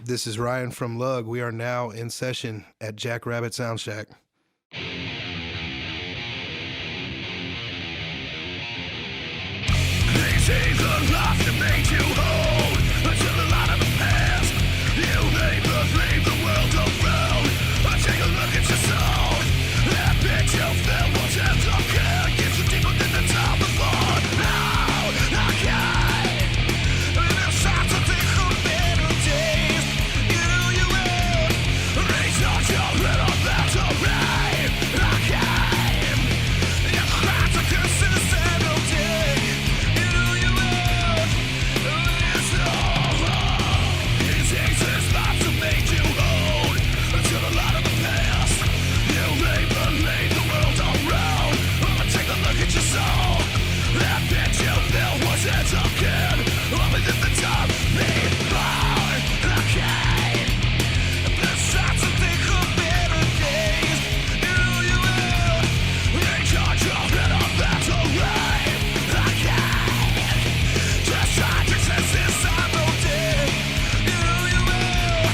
This is Ryan from Lug. We are now in session at JackRabbit SoundShack. These days are lost and made you hold until a lot of the past. You neighbors leave the world around. Take a look at your soul. That bitch you feel was hands up care. Gets you deeper than the top of all. Now, okay. There's time to think of better days. You know you will. Recharge your little battery. Okay. You cry to consistent day. You know you will. It's over. These days is not to make you old. Until a lot of the past. You may believe the world around. Take a look at your soul. That bitch you feel was it a kid. Only did the time be born. Okay. There's time to think of better days. You know you will. Recharge your little battery. Okay. Just try to sense this time no day. You know you will.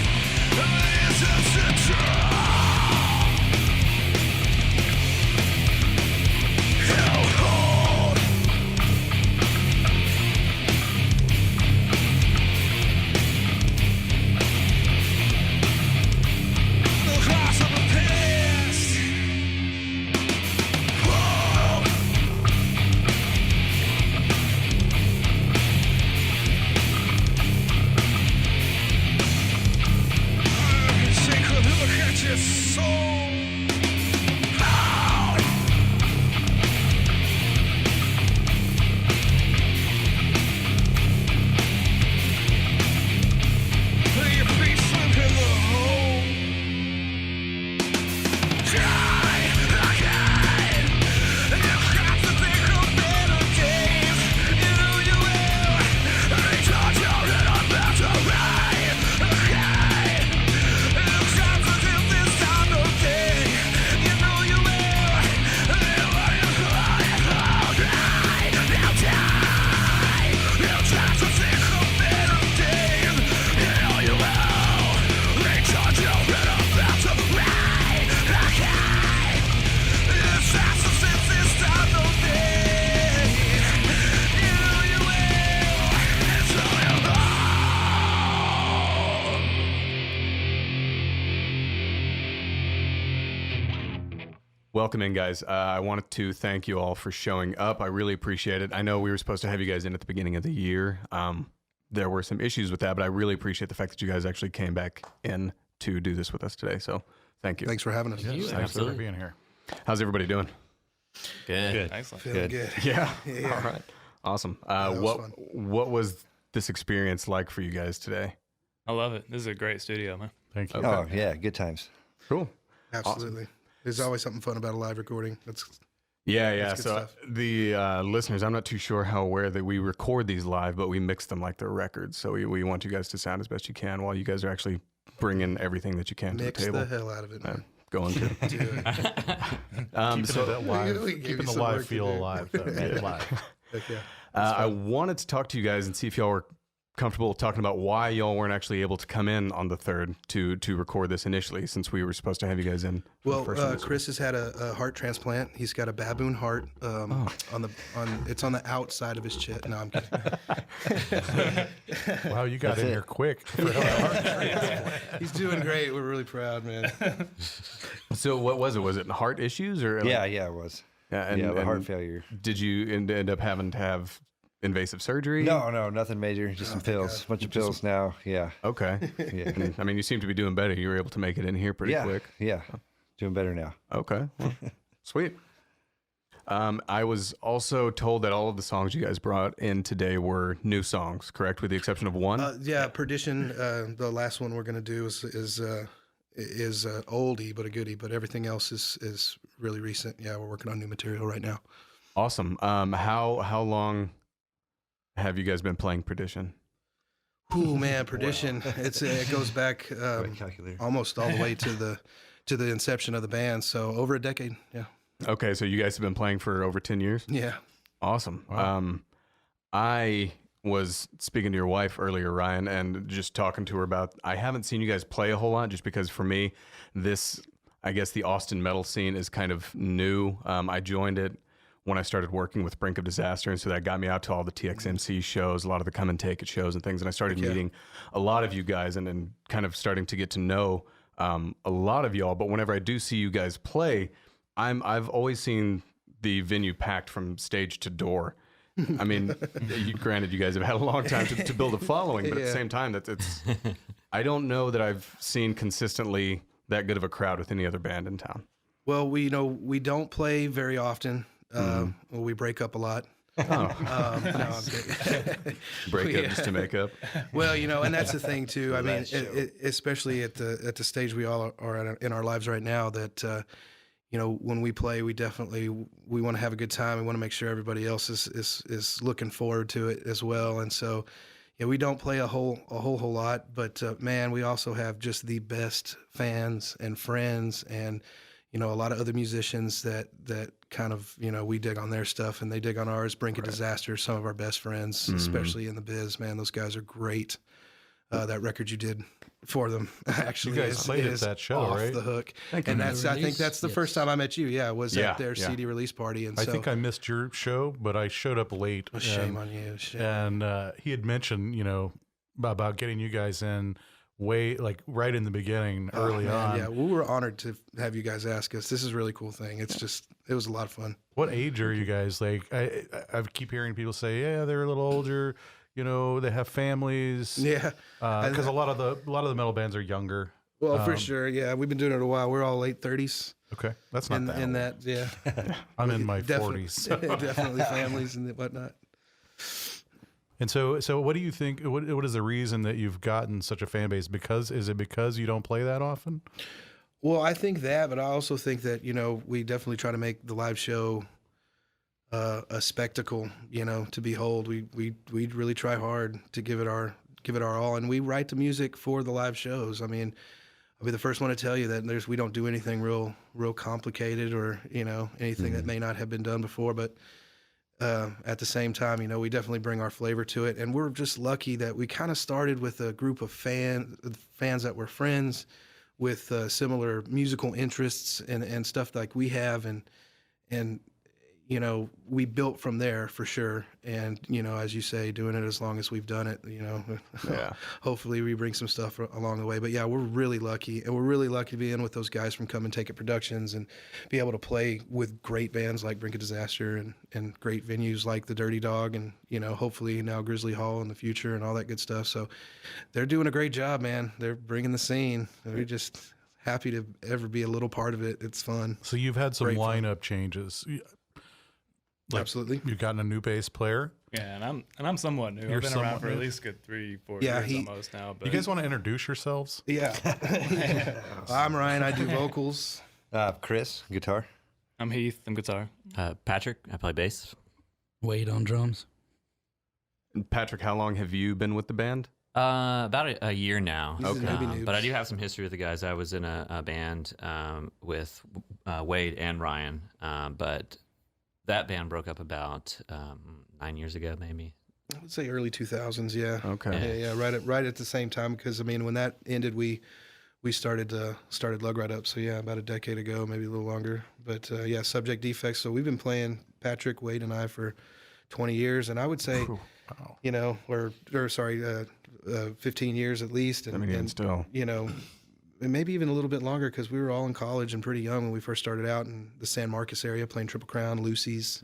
This is the truth. Hold. The cross of the past. Whoa. Take a look at your soul. Out. Your feet slip in the hole. Die again. You have to think of better days. You know you will. Recharge your little battery. Okay. It's time to give this time no day. You know you will. Now die. You try to think of better days. You know you will. Recharge your little battery. Okay. It's time to think this time no day. You know you will. It's all you know. Welcome in, guys. I wanted to thank you all for showing up. I really appreciate it. I know we were supposed to have you guys in at the beginning of the year. There were some issues with that, but I really appreciate the fact that you guys actually came back in to do this with us today. So thank you. Thanks for having us. Thanks for being here. How's everybody doing? Good. Excellent. Feeling good. Yeah. Yeah. All right. Awesome. was What fun. what was this experience like for you guys today? I love it. This is a great studio, man. Thank you. Okay. Oh, yeah, good times. Cool. Absolutely. There's always something fun about a live recording. That's Yeah. That's good So stuff. the listeners, I'm not too sure how aware that we record these live, but we mix them like they're records. So we want you guys to sound as best you can while you guys are actually bringing everything that you can to the mix table. the hell out of it, man. Going to. Do it. Keeping so it alive, we give keeping you the some work live to feel do. alive. Though, man, live. Heck yeah. I wanted to talk to you guys and see if y'all were comfortable talking about why y'all weren't actually able to come in on the 3rd to record this initially, since we were supposed to have you guys in. For the Well, first one. Chris has had a heart transplant. He's got a baboon heart. It's on the outside of his chest. No, I'm kidding. Wow, you got That's in it. here quick. He's doing great. We're really proud, man. So what was it? Was it heart issues or? Yeah, it was. and heart failure. Did you end up having to have invasive surgery? No, nothing major. Just some pills. God. Bunch of pills now. Yeah. Okay. Yeah. And, I mean, you seem to be doing better. You were able to make it in here pretty yeah. quick. Yeah. Doing better now. Okay. Well, sweet. I was also told that all of the songs you guys brought in today were new songs, correct? With the exception of one? Yeah, Perdition, the last one we're going to do is oldie but a goodie, but everything else is really recent. Yeah, we're working on new material right now. Awesome. How long have you guys been playing Perdition? Ooh, man, Perdition. It goes back Calculator. almost all the way to the inception of the band. So over a decade. Yeah. Okay, so you guys have been playing for over 10 years? Yeah. Awesome. Wow. I was speaking to your wife earlier, Ryan, and just talking to her about, I haven't seen you guys play a whole lot just because for me, I guess the Austin metal scene is kind of new. I joined it when I started working with Brink of Disaster, and so that got me out to all the TXMC shows, a lot of the Come and Take It shows and things, and I started meeting a lot of you guys and kind of starting to get to know a lot of y'all. But whenever I do see you guys play, I've always seen the venue packed from stage to door. I mean, granted, you guys have had a long time to build a following, but at the same time, I don't know that I've seen consistently that good of a crowd with any other band in town. Well, we don't play very often. We break up a lot. Oh. No, I'm kidding. Break up just to make up. Well, and that's the thing too. I mean, especially at the stage we all are in our lives right now, that when we play, we want to have a good time. We want to make sure everybody else is looking forward to it as well. And so, we don't play a whole lot, but man, we also have just the best fans and friends, and a lot of other musicians that kind of we dig on their stuff and they dig on ours. Brink of Disaster, some of our best friends, especially in the biz. Man, those guys are great. That record you did for them actually you guys played at that show, off right? the hook. Thank you. And I think that's the first time I met you. Yeah, was at their CD release party. And I think I missed your show, but I showed up late. Shame on you. Shame. And he had mentioned, about getting you guys in right in the beginning, early on. Yeah, we were honored to have you guys ask us. This is a really cool thing. It was a lot of fun. What age are you guys? Like, I keep hearing people say, yeah, they're a little older. They have families. Yeah, because a lot of the metal bands are younger. Well, for sure. Yeah, we've been doing it a while. We're all late 30s. Okay, that's not in that. Yeah, I'm in my 40s. Definitely families and whatnot. And so what do you think? What is the reason that you've gotten such a fan base? Is it because you don't play that often? Well, I think that, but I also think that we definitely try to make the live show a spectacle, to behold. We really try hard to give it our all, and we write the music for the live shows. I mean, I'll be the first one to tell you that we don't do anything real complicated or anything that may not have been done before, but at the same time, we definitely bring our flavor to it, and we're just lucky that we kind of started with a group of fans that were friends with similar musical interests and stuff like we have, and we built from there for sure. And, as you say, doing it as long as we've done it, hopefully we bring some stuff along the way. But yeah, we're really lucky, and we're really lucky to be in with those guys from Come and Take It Productions and be able to play with great bands like Brink of Disaster and great venues like the Dirty Dog and, hopefully now Grizzly Hall in the future and all that good stuff. So they're doing a great job, man. They're bringing the scene. We're just happy to ever be a little part of it. It's fun. So you've had some Great fun. lineup changes. Absolutely. You've gotten a new bass player. Yeah, and I'm somewhat new. I've been around for at least a good 3-4 years almost now. But You guys want to introduce yourselves? Yeah. I'm Ryan. I do vocals. Chris, guitar. I'm Heath. I'm guitar. Patrick, I play bass. Wade on drums. Patrick, how long have you been with the band? About a year now. He's a newbie noob. But I do have some history with the guys. I was in a band with Wade and Ryan, but that band broke up about 9 years ago, maybe. I would say early 2000s, yeah. Okay. Yeah, right at the same time, because, when that ended, we started Lug Right Up, so yeah, about a decade ago, maybe a little longer. But yeah, Subject Defects, so we've been playing, Patrick, Wade, and I, for 20 years, and I would say, Wow. 15 years at least. And still. And maybe even a little bit longer, because we were all in college and pretty young when we first started out in the San Marcos area playing Triple Crown, Lucy's,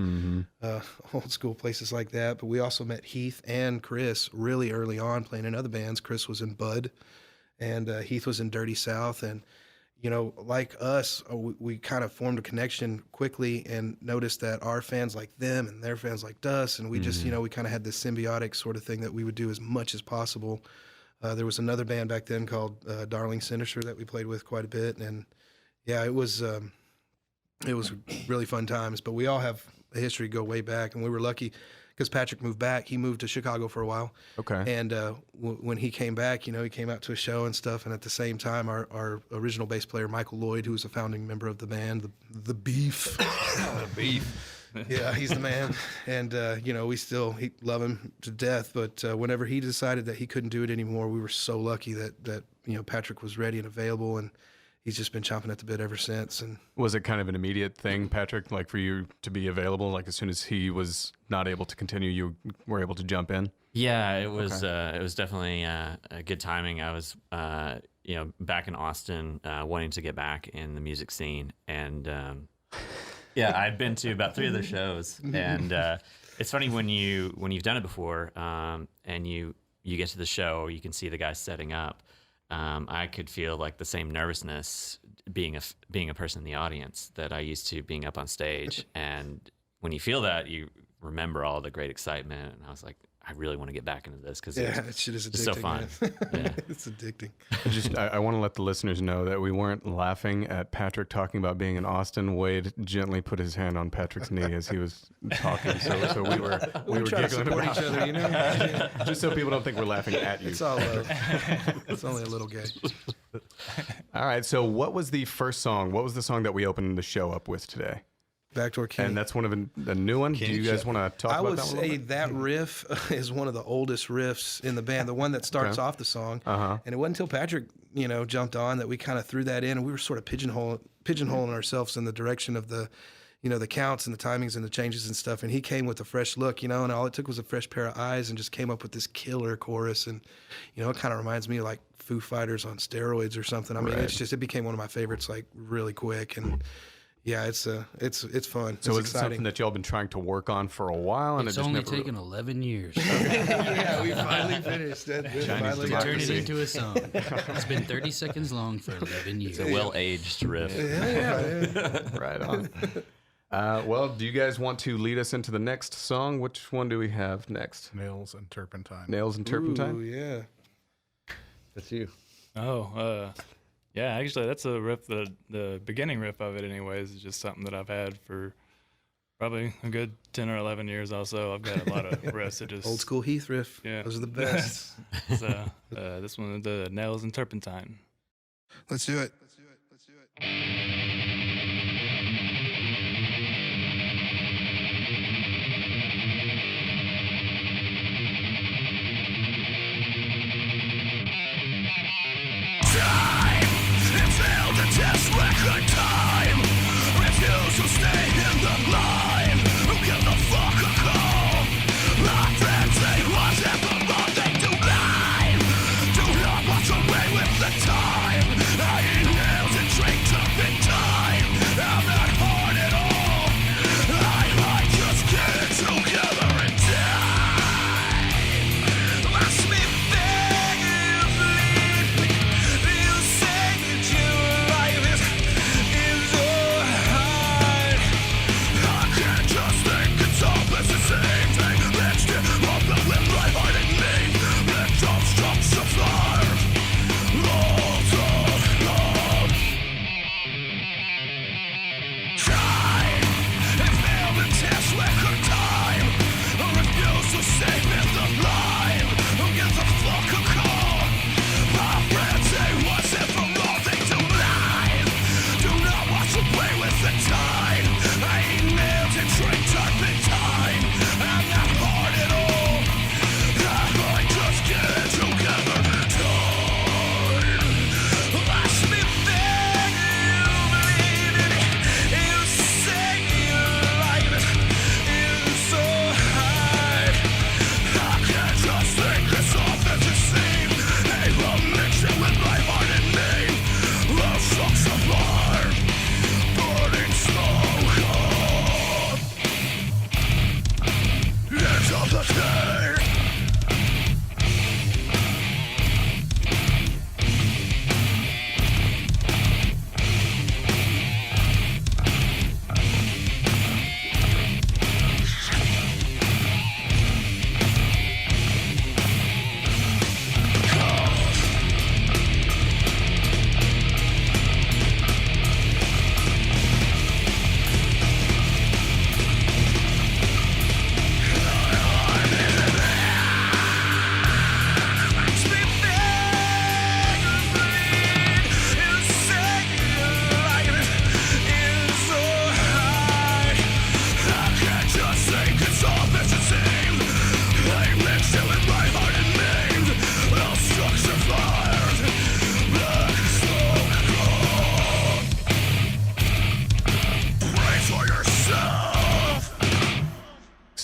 old school places like that. But we also met Heath and Chris really early on playing in other bands. Chris was in Bud, and Heath was in Dirty South. And, like us, we kind of formed a connection quickly and noticed that our fans like them and their fans liked us. And we just, we kind of had this symbiotic sort of thing that we would do as much as possible. There was another band back then called Darling Sinister that we played with quite a bit, and yeah, it was really fun times. But we all have a history go way back, and we were lucky because Patrick moved back. He moved to Chicago for a while. Okay. And when he came back, he came out to a show and stuff, and at the same time, our original bass player Michael Lloyd, who was a founding member of the band, the Beef, Yeah, he's the man. And, we love him to death. But whenever he decided that he couldn't do it anymore, we were so lucky that Patrick was ready and available, and he's just been chomping at the bit ever since. And was it kind of an immediate thing, Patrick, like for you to be available? Like as soon as he was not able to continue, you were able to jump in? Yeah, it was definitely a good timing. I was, back in Austin, wanting to get back in the music scene. And I'd been to about 3 of the shows. And it's funny when you've done it before and you get to the show, or you can see the guys setting up. I could feel like the same nervousness being a person in the audience that I used to being up on stage. And when you feel that, you remember all the great excitement. And I was like, I really want to get back into this because that shit is addicting. It's so fun. Yeah. It's addicting. I want to let the listeners know that we weren't laughing at Patrick talking about being in Austin. Wade gently put his hand on Patrick's knee as he was talking, so we were trying to giggling support about each other, just so people don't think we're laughing at you. It's all love. It's only a little gay. All right. So, what was the first song? What was the song that we opened the show up with today? Backdoor Kenny. And that's one of a new one. Do you guys want to talk about that one? I would say that riff is one of the oldest riffs in the band, the one that starts off the song. And it wasn't until Patrick, jumped on that we kind of threw that in, and we were sort of pigeonholing ourselves in the direction of the, the counts and the timings and the changes and stuff. And he came with a fresh look, and all it took was a fresh pair of eyes and just came up with this killer chorus. And, it kind of reminds me of like Foo Fighters on steroids or something. I mean, it became one of my favorites, like really quick. And yeah, it's fun. So it's it's something that y'all been trying to work on for a while, and It's it just only never taken 11 years Yeah, we finally finished. Chinese to turn it into a song. It's been 30 seconds long for 11 years. It's a well-aged riff. Yeah. Right on. Well, do you guys want to lead us into the next song? Which one do we have next? Nails and Turpentine. Nails and Turpentine? Ooh, yeah. That's you. Oh, yeah, actually, that's a riff. The beginning riff of it, anyways, is just something that I've had for probably a good 10 or 11 years. Also, I've got a lot of riffs that just Old school Heath riff. Yeah, those are the best. So this one, the Nails and Turpentine. Let's do it. Record time. Refuse to stay in the line. Give the fuck a call. My friends say whatever wrong they do blind. Do not walk away with the time. I eat nails and drink turpentine.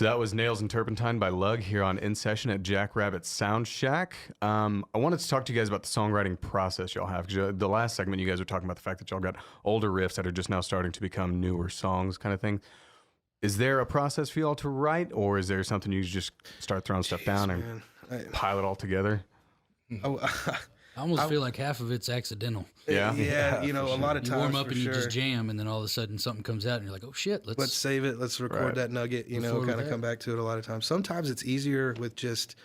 So that was Nails and Turpentine by Lug here on In Session at JackRabbit SoundShack. I wanted to talk to you guys about the songwriting process y'all have. 'Cause the last segment, you guys were talking about the fact that y'all got older riffs that are just now starting to become newer songs kind of thing. Is there a process for y'all to write, or is there something you just start throwing stuff down and pile it all together? I almost feel like half of it's accidental. Yeah. Yeah, you know, a lot of You times warm up for and you sure. just jam, and then all of a sudden something comes out, and you're like, "Oh shit, Let's save it. Let's record Right. that nugget, you know, Before kind of that. come back to it a lot of times. Sometimes it's easier with just,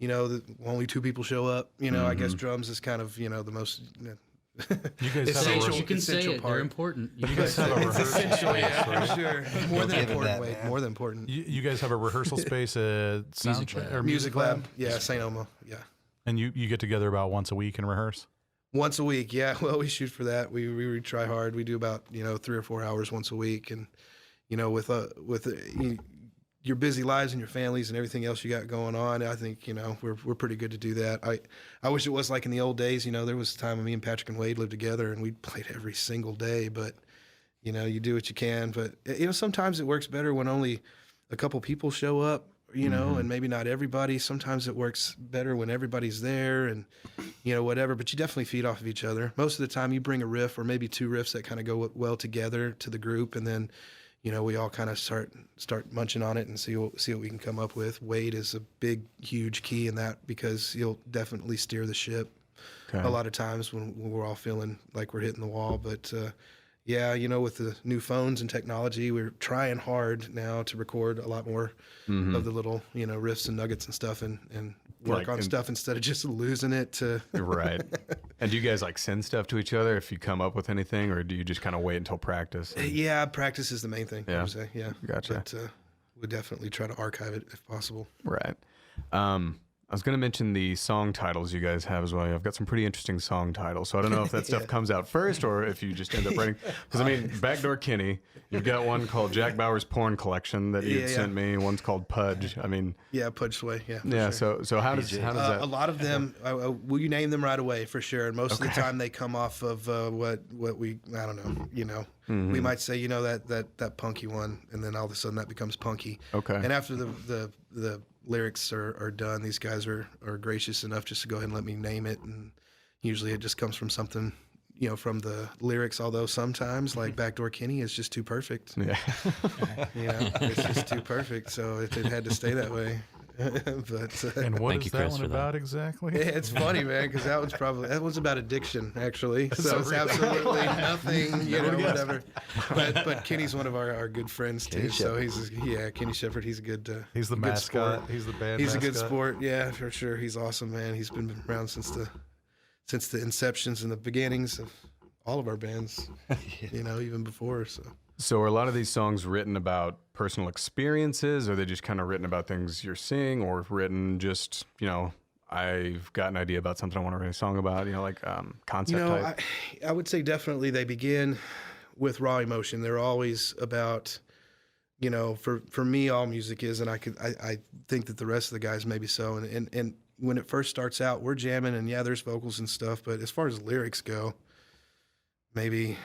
you know, only 2 people show up. You know, I guess drums is kind of, you know, the most You guys have Essential. a you can say essential it. part. They're important. You you guys have a rehearsal space, yeah, right? for sure. More than Give it important, that, Wade. man. More than important. You guys have a rehearsal space at SoundShack Lab. or Music Lab. Yeah, St. Elmo. Yeah. and you get together about once a week and rehearse. Once a week, yeah. Well, we shoot for that. We try hard. We do about 3 or 4 hours once a week, and with your busy lives and your families and everything else you got going on, I think we're pretty good to do that. I wish it was like in the old days. There was a time when me and Patrick and Wade lived together, and we played every single day. But you do what you can. But sometimes it works better when only a couple people show up. And maybe not everybody. Sometimes it works better when everybody's there and, whatever. But you definitely feed off of each other. Most of the time you bring a riff or maybe 2 riffs that kind of go well together to the group. And then, we all kind of start munching on it and see what we can come up with. Wade is a big, huge key in that because he'll definitely steer the ship a lot of times when we're all feeling like we're hitting the wall. But, yeah, with the new phones and technology, we're trying hard now to record a lot more of the little, riffs and nuggets and stuff and work on stuff instead of just losing it to... Right. And do you guys send stuff to each other if you come up with anything, or do you just kind of wait until practice? Yeah, practice is the main thing, I would say. Yeah. Gotcha. But we definitely try to archive it if possible. Right. I was going to mention the song titles you guys have as well. I've got some pretty interesting song titles, so I don't know if that stuff comes out first or if you just end up writing. Because, Backdoor Kenny, you've got one called Jack Bauer's Porn Collection that you sent me. One's called Pudge. Yeah, Pudge Sway, yeah. Yeah, sure. so how does that... A lot of them, will you name them right away for sure? And most of the time they come off of what we, I don't know, we might say, that punky one, and then all of a sudden that becomes punky. Okay. And after the lyrics are done, these guys are gracious enough just to go ahead and let me name it, and usually it just comes from something from the lyrics, although sometimes like Backdoor Kenny is just too perfect. Yeah. It's just too perfect, so it had to stay that way. But And what Thank is you, that Chris, one for that. about exactly? it's funny, man, because that was about addiction, actually. So it's absolutely nothing, whatever. But Kenny's one of our good friends too. So Kenny Shepherd. He's a good. He's the good mascot. sport. He's the band He's mascot. a good sport. Yeah, for sure. He's awesome, man. He's been around since the inceptions and the beginnings of all of our bands. Even before. So are a lot of these songs written about personal experiences, or are they just kind of written about things you're seeing, or written just, I've got an idea about something I want to write a song about, concept type? I would say definitely they begin with raw emotion. They're always about, for me, all music is, and I think that the rest of the guys maybe so. And when it first starts out, we're jamming, and yeah, there's vocals and stuff, but as far as lyrics go, maybe,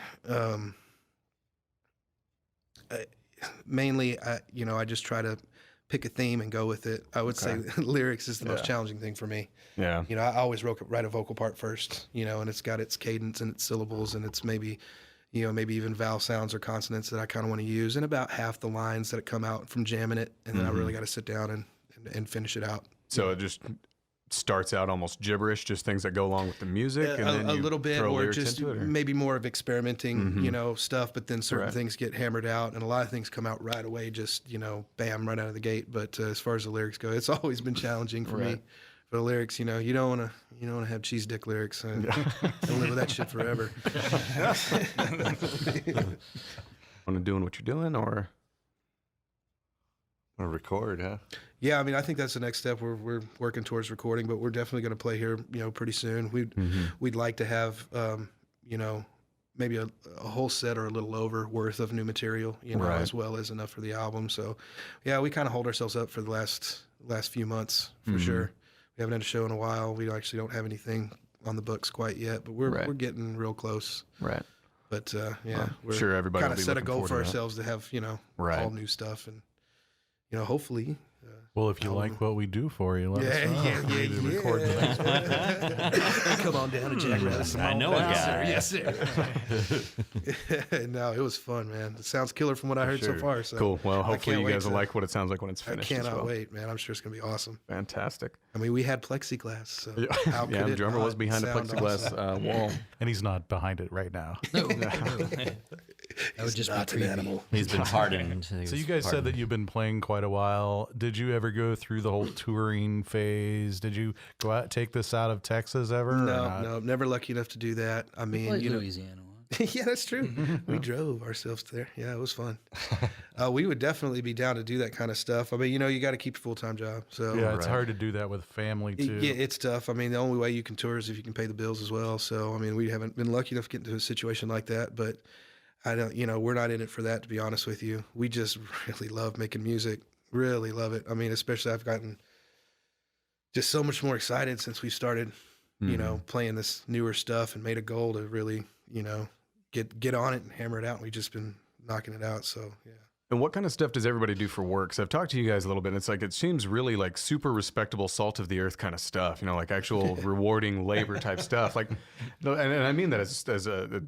mainly, I just try to pick a theme and go with it. I would say lyrics is the most challenging thing for me. Yeah. I always write a vocal part first, and it's got its cadence and its syllables, and it's maybe even vowel sounds or consonants that I kind of want to use, and about half the lines that come out from jamming it, and then I really got to sit down and finish it out. So it just starts out almost gibberish, just things that go along with the music, and then a you little bit, throw or lyrics just into it, or? maybe more of experimenting, stuff. But then certain Right. things get hammered out, and a lot of things come out right away, just bam, right out of the gate. But as far as the lyrics go, it's always been challenging for me. For the lyrics, you don't want to have cheese dick lyrics. I'll live with that shit forever. Want to doing what you're doing, or? Or record, huh? Yeah, I mean, I think that's the next step. We're working towards recording, but we're definitely going to play here, pretty soon. We'd like to have, maybe a whole set or a little over worth of new material, Right. as well as enough for the album. So, yeah, we kind of hold ourselves up for the last few months for sure. We haven't had a show in a while. We actually don't have anything on the books quite yet, but we're getting real close. Right. But Well, we're sure everybody kind will of be set a looking goal forward for to that. ourselves to have Right. all new stuff and. hopefully. Well, if you like what we do for you, let us know. Yeah. We need to record the next one. Come on down to JackRabbit. I know a guy. Yes, sir. No, it was fun, man. It sounds killer from what I heard so far. So Cool. Well, hopefully can't you wait guys will to- like what it sounds like when it's I finished. as cannot well. wait, man. I'm sure it's gonna be awesome. Fantastic. I mean, we had plexiglass, so how Yeah, could the it drummer was not behind a sound plexiglass awesome? wall. And he's not behind it right now. No, that would just Not be an creepy. animal. He's been pardoned. So you guys said that you've been playing quite a while. Did you ever go through the whole touring phase? Did you go out, take this out of Texas ever? or not? No, never lucky enough to do that. I mean, Played you know, Louisiana once. yeah, that's true. We drove ourselves there. Yeah, it was fun. We would definitely be down to do that kind of stuff. I mean, you got to keep a full-time job. So Yeah, it's hard to do that with family too. Yeah, it's tough. I mean, the only way you can tour is if you can pay the bills as well. So, I mean, we haven't been lucky enough to get into a situation like that, but I don't, we're not in it for that, to be honest with you. We just really love making music, really love it. I mean, especially I've gotten just so much more excited since we started, playing this newer stuff and made a goal to really, get on it and hammer it out. And we've just been knocking it out. So, yeah. And what kind of stuff does everybody do for work? So I've talked to you guys a little bit, and it's like it seems really like super respectable, salt of the earth kind of stuff. Like actual rewarding labor type stuff. Like, and I mean that as a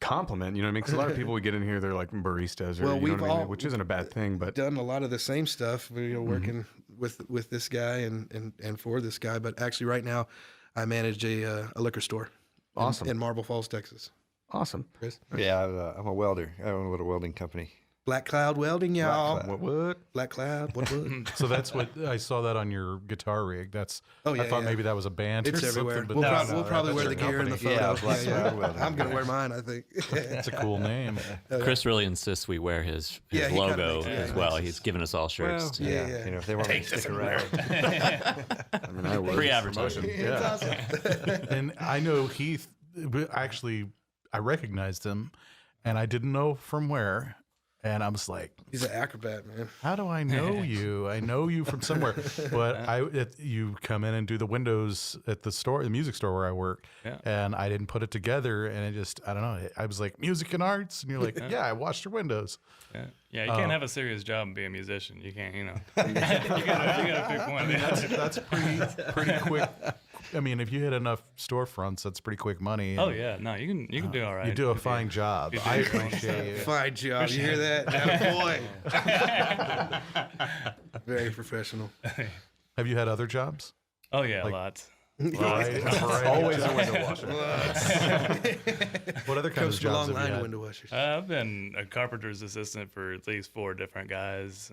compliment. You know what I mean? Because a lot of people we get in here, they're like baristas, or Well, you know we've what I mean? all Which isn't a bad thing, but done a lot of the same stuff. We're working with this guy and for this guy. But actually, right now, I manage a liquor store. Awesome. In Marble Falls, Texas. awesome. Chris? Yeah, I'm a welder. I own a little welding company. Black Cloud Welding, y'all. Cloud. What? Black Cloud. What? So that's what I saw that on your guitar rig. That's Oh, yeah, I thought yeah. maybe that was a band. It's or everywhere. something, but We'll probably that's wear your the gear in the company. photo. Yeah, Black Cloud Welding. I'm gonna wear mine, I think. It's a cool name. Chris really insists we wear his Yeah, he kinda logo makes it as nice. well. He's given us all shirts. Well, too. yeah. If they want me to stick around. I mean, I was Free advertising. Yeah. And I know Heath. Actually, I recognized him, and I didn't know from where. And I was like, He's an acrobat, man. how do I know you? I know you from somewhere. But you come in and do the windows at the store, the music store where I work. Yeah. And I didn't put it together. And I don't know. I was like, music and arts. And you're like, yeah, I watched your windows. Yeah, you can't have a serious job and be a musician. You can't, you gotta pick one. That's pretty quick. I mean, if you hit enough storefronts, that's pretty quick money. Oh yeah, no, you can do all right. You do a if fine job. you do I your own appreciate it. Fine job. You hear that? Atta boy. Very professional. Have you had other jobs? Oh yeah, lots. Always a window washer. What other kinds Comes of from a jobs long have line you of had? window washers. I've been a carpenter's assistant for at least 4 different guys.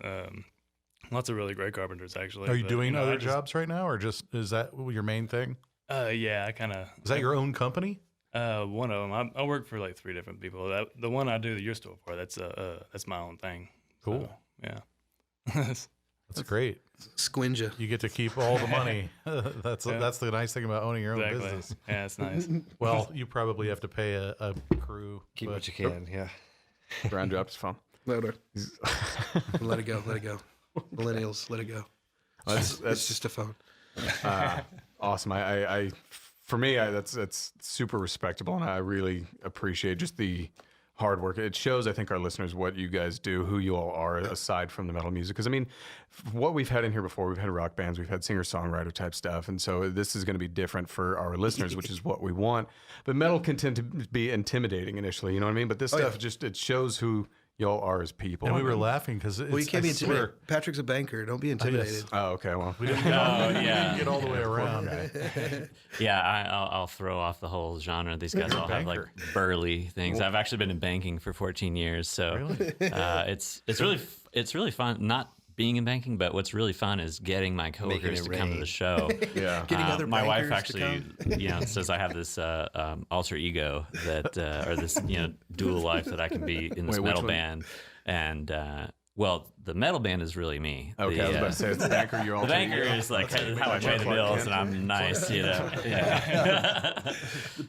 Lots of really great carpenters, actually. Are you but, doing I other just- jobs right now, or just is that your main thing? Yeah, I kind of. Is that your own company? One of them. I work for like 3 different people. The one I do the your store for, that's my own thing. Cool. So, yeah. That's great. Squinja. You get to keep all the money. That's the nice thing about owning your own Exactly. business. Yeah, it's nice. Well, you probably have to pay a crew. Keep but- what you can, yeah. Ground drops phone. Let it go. Let it go. Millennials, let it go. That's It's just a phone. awesome. For me, that's super respectable, and I really appreciate just the hard work. It shows, I think, our listeners what you guys do, who you all are, aside from the metal music. Because I mean, what we've had in here before, we've had rock bands, we've had singer-songwriter type stuff, and so this is going to be different for our listeners, which is what we want. But metal can tend to be intimidating initially, you know what I mean? But this stuff just it shows who y'all are as people. And we were laughing because Well, you can't be intimidated. Patrick's a banker. Don't be intimidated. Oh, okay. Well, We didn't get all the way around. Yeah, I'll throw off the whole genre. These guys all have like burly things. I've actually been in banking for 14 years, so it's really fun. Not being in banking, but what's really fun is getting my coworkers to come to the show. yeah. Getting other my wife bankers to actually, says I have this alter ego that, or this dual life that I can be in this Wait, which metal one? band, and well, the metal band is really me. Okay, I was about to say, it's the banker, you're all the banker is like how I pay the bills, and I'm nice, Yeah.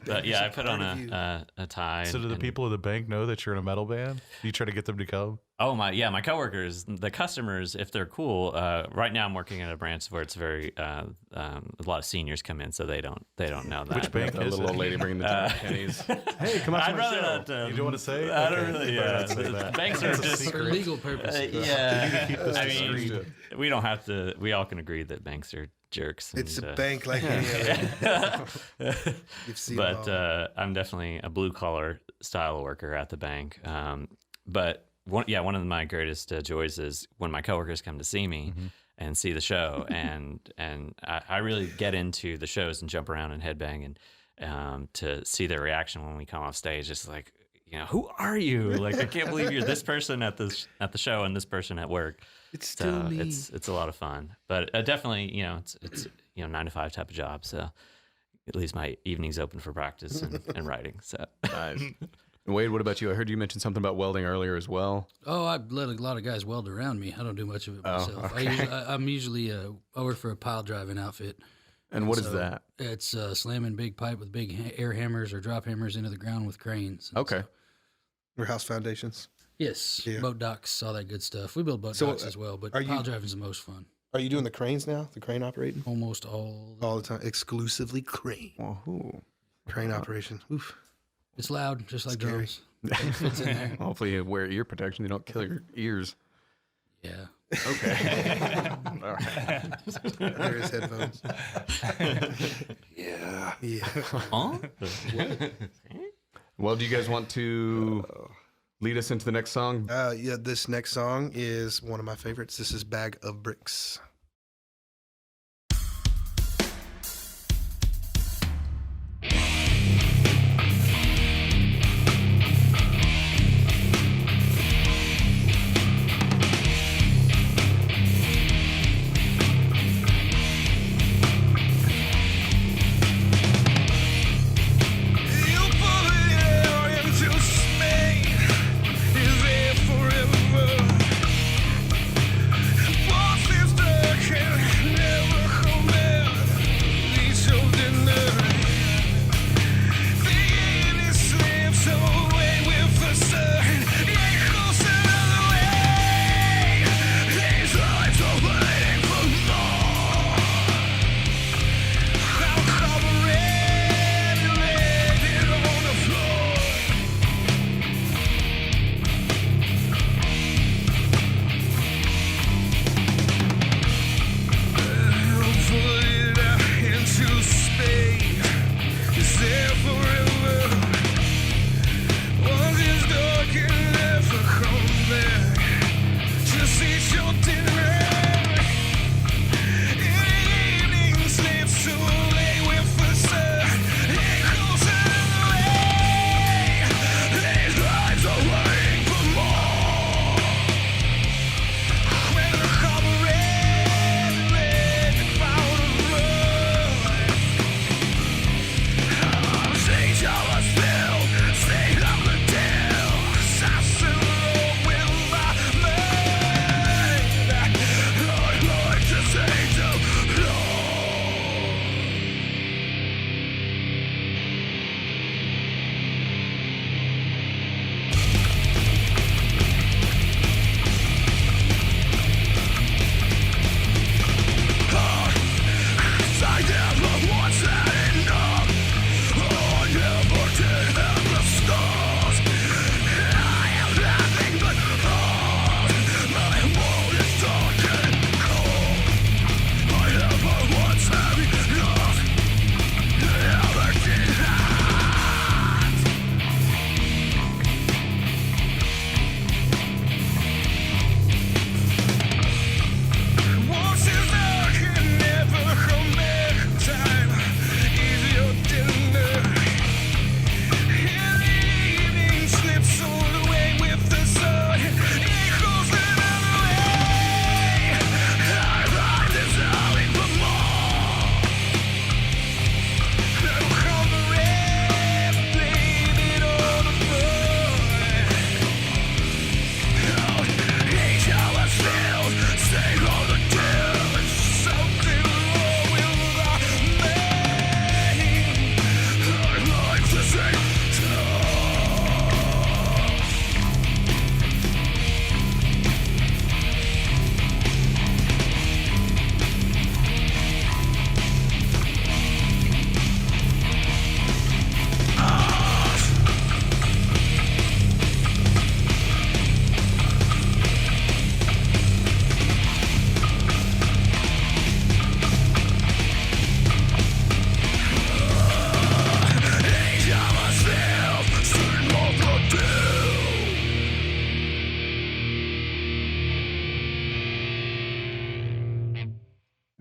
But yeah, I put on a tie. So do the and- people at the bank know that you're in a metal band? You try to get them to come? my coworkers, the customers, if they're cool. Right now, I'm working at a branch where it's very a lot of seniors come in, so they don't know that. Which bank That is little it? old lady bringing the Jack pennies. Hey, come on to I'd my rather show. not. You don't want to say? I don't Okay. really. You better Yeah, not say the that. banks are just. For legal purposes. Yeah, I mean, discreet. we don't have to. We all can agree that banks are jerks. It's and, a bank like any other. You've seen them But all. I'm definitely a blue collar style worker at the bank. But one of my greatest joys is when my coworkers come to see me and see the show, and I really get into the shows and jump around and headbang and to see their reaction when we come off stage. It's like, who are you? Like, I can't believe you're this person at the show and this person at work. It's still me. It's a lot of fun, but definitely, it's 9 to 5 type of job. So at least my evenings open for practice and writing. So Nice. Wade, what about you? I heard you mention something about welding earlier as well. Oh, I let a lot of guys weld around me. I don't do much of it myself. okay. I'm usually I work for a pile driving outfit. And what is So that? It's slamming big pipe with big air hammers or drop hammers into the ground with cranes. And Okay. Or house foundations. Yes, Yeah. boat docks, all that good stuff. We build boat So, docks as well, but are you- pile driving's the most fun. Are you doing the cranes now? The crane operating? Almost all. All the time. Exclusively crane. Woohoo. Crane operation. Oof. It's loud, just like Scary. drums. It fits in there. Hopefully you wear ear protection. You don't kill your ears. Yeah. Okay. All right. There is headphones. Yeah. huh? Well, do you guys want to lead us into the next song? Yeah, this next song is one of my favorites. This is Bag of Bricks. You put the air into Spain. Is there forever? Boston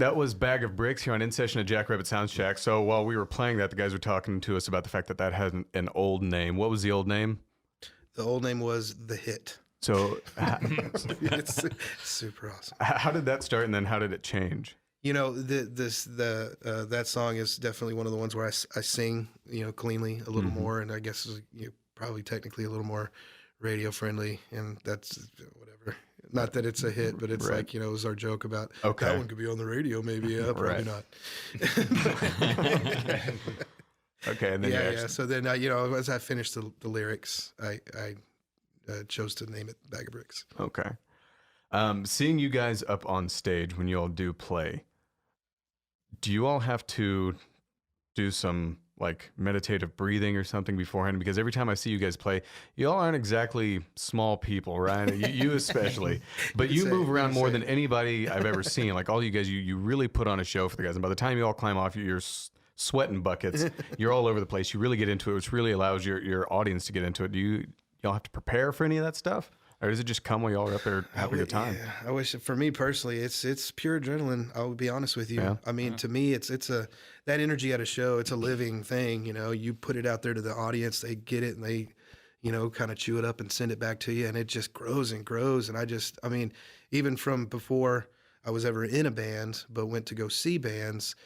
That was Bag of Bricks here on In Session at JackRabbit SoundShack. So while we were playing that, the guys were talking to us about the fact that that had an old name. What was the old name? The old name was The Hit. So It's super awesome. how did that start, and then how did it change? You know, that song is definitely one of the ones where I sing, you know, cleanly a little more, and I guess probably technically a little more radio friendly, and that's whatever. Not that it's a hit, but it's like, you know, it was our joke about that one could be on the radio, maybe. Yeah, probably not. Okay, and then yeah. So then, you know, as I finished the lyrics, I chose to name it Bag of Bricks. Okay. Seeing you guys up on stage when you all do play, do you all have to do some like meditative breathing or something beforehand? Because every time I see you guys play, you all aren't exactly small people, right? You especially, but you move around more than anybody I've ever seen. Like all you guys, you really put on a show for the guys. And by the time you all climb off, you're sweating buckets. You're all over the place. You really get into it, which really allows your audience to get into it. Do y'all have to prepare for any of that stuff? Or does it just come while y'all are up there having a good time? Yeah, I wish, for me personally, it's pure adrenaline. I'll be honest with you. Yeah. I mean, to me, it's that energy at a show. It's a living thing. You know, you put it out there to the audience, they get it, and they, you know, kind of chew it up and send it back to you, and it just grows and grows. And I mean, even from before I was ever in a band, but went to go see bands,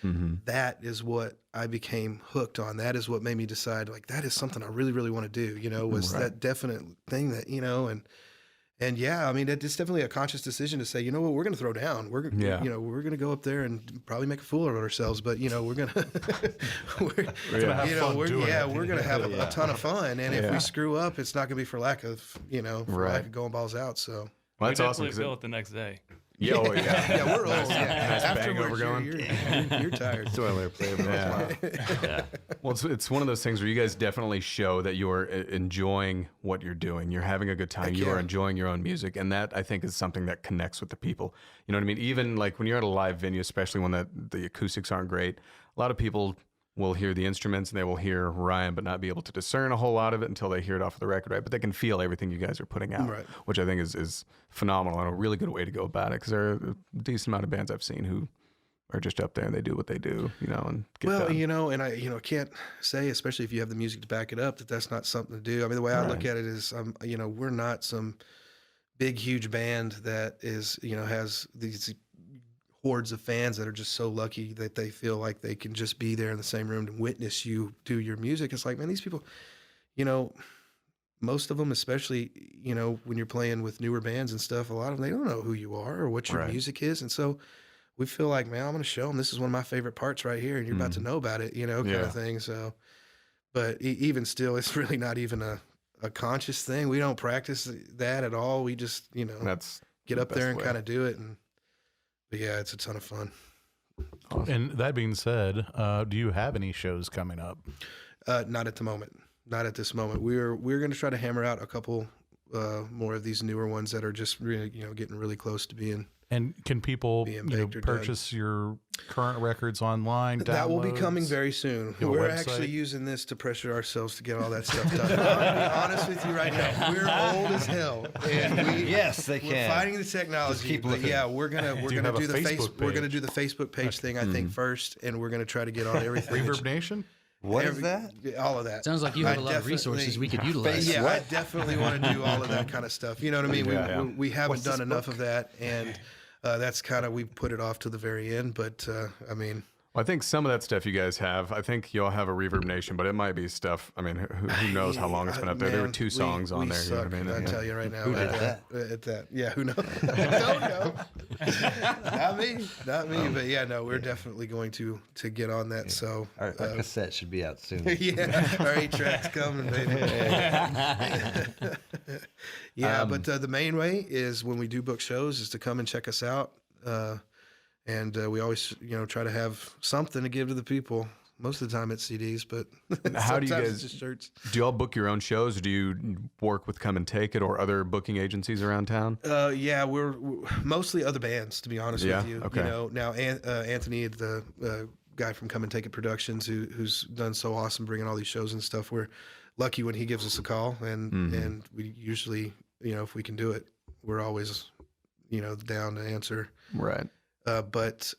that is what I became hooked on. That is what made me decide, like, that is something I really, really want to do. You know, was that definite thing that, you know, and yeah, I mean, it's definitely a conscious decision to say, you know what, we're going to throw down. We're going to go up there and probably make a fool of ourselves, but you know, we're going to, we're going to have a ton of fun. And if we screw up, it's not going to be for lack of, you know, lack of going balls out. So well, that's awesome. We feel it the next day. Yeah, oh, yeah. Yeah, we're old. Nice bang over going. You're tired. So I let her play every once in a while. Yeah. Well, it's one of those things where you guys definitely show that you're enjoying what you're doing. You're having a good time. You are enjoying your own music. And that, I think, is something that connects with the people. You know what I mean? Even like when you're at a live venue, especially when the acoustics aren't great, a lot of people will hear the instruments and they will hear Ryan, but not be able to discern a whole lot of it until they hear it off of the record, right? But they can feel everything you guys are putting out, which I think is phenomenal and a really good way to go about it, because there are a decent amount of bands I've seen who are just up there and they do what they do, you know, and get done. You know, and I can't say, especially if you have the music to back it up, that that's not something to do. I mean, the way I look at it is, you know, we're not some big, huge band that is, you know, has these hordes of fans that are just so lucky that they feel like they can just be there in the same room and witness you do your music. It's like, man, these people, you know, most of them, especially, you know, when you're playing with newer bands and stuff, a lot of them, they don't know who you are or what your music is. And so we feel like, man, I'm going to show them this is one of my favorite parts right here, and you're about to know about it, you know, kind of thing. So, but even still, it's really not even a conscious thing. We don't practice that at all. We just, you know, get up there and kind of do it. But yeah, it's a ton of fun. Awesome. And that being said, do you have any shows coming up? Not at the moment. Not at this moment. We're going to try to hammer out a couple more of these newer ones that are just really, you know, getting really close to being. And can people purchase your current records online? That will be coming downloads? very soon. Your We're website? actually using this to pressure ourselves to get all that stuff done. I'm going to be honest with you right now. We're old as hell, and we're fighting the technology. keep But looking. yeah, we're gonna Do you have do a the Facebook we're gonna page? do the Facebook page thing, I think, first, and we're gonna try to get on everything. Reverb Nation? What is that? All of that. Sounds like you have a lot of definitely- resources we could utilize. Yeah, I definitely want to do all of that kind of stuff. You know what I mean? We haven't What's this done enough of that, and that's kind of, we put it off to the very end. But I mean, Well, I think some of that stuff you guys have, I think you'll have a Reverb Nation, but it might be stuff, I mean, who knows how long it's been up there. There were man, 2 songs on there. Suck, You know what I mean? I tell you right now. Who did at that? Yeah, who knows? Don't know. Not me. But yeah, no, we're definitely going to get on that. So Our cassette should be out soon. yeah, our 8-track's coming, baby. Yeah, but the main way is when we do book shows is to come and check us out. And we always, you know, try to have something to give to the people. Most of the time it's CDs, but How do you sometimes guys- it's just shirts. Do y'all book your own shows, or do you work with Come and Take It or other booking agencies around town? Yeah, we're mostly other bands, to be honest with you. Okay. You know, now Anthony, the guy from Come and Take It Productions, who's done so awesome bringing all these shows and stuff, we're lucky when he gives us a call, and we usually, you know, if we can do it, we're always, you know, down to answer. Right. But